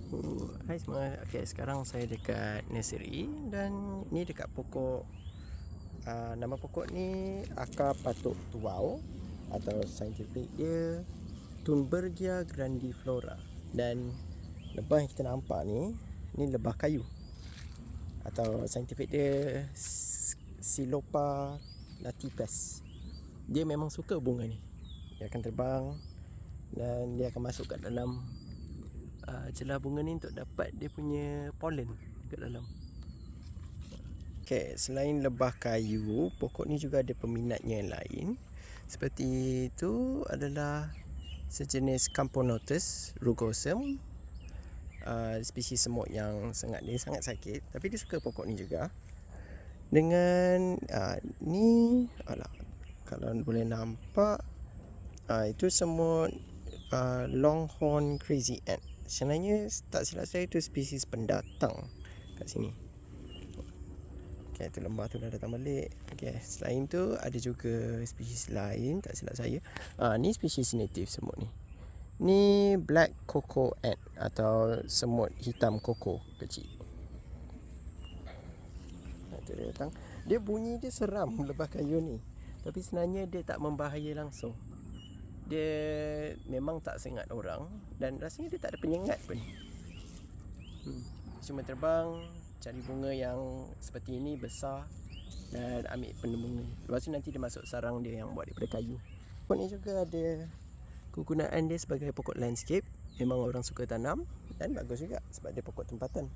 Hai semua. Okay, sekarang saya dekat nursery dan ni dekat pokok. Nama pokok ni Akar Patuk Tuau atau saintifik dia Thunbergia grandiflora. Dan lebah yang kita nampak ni lebah kayu atau saintifik dia Psilopa latipes. Dia memang suka bunga ni. Dia akan terbang dan dia akan masuk kat dalam celah bunga ni untuk dapat dia punya pollen kat dalam. Okay, selain lebah kayu, pokok ni juga ada peminatnya yang lain. Seperti itu adalah sejenis Camponotus rugosum, spesies semut yang dia sangat sakit, tapi dia suka pokok ni juga. Dengan ni kalau boleh nampak, itu semut longhorn crazy ant. Sebenarnya tak silap saya itu spesies pendatang kat sini. Okay, tu lembah tu dah datang balik. Okay, selain tu ada juga spesies lain, tak silap saya. Ni spesies native semut ni. Ni black cocoa ant atau semut hitam koko kecil. Tu dia datang. Dia bunyi dia seram lebah kayu ni. Tapi sebenarnya dia tak membahaya langsung. Dia memang tak sengat orang dan rasanya dia tak ada penyengat pun. Cuma terbang, cari bunga yang seperti ini besar dan ambil penembungan. Lepas tu nanti dia masuk sarang dia yang buat daripada kayu. Pokok ni juga ada kegunaan dia sebagai pokok landscape. Memang orang suka tanam dan bagus juga sebab dia pokok tempatan.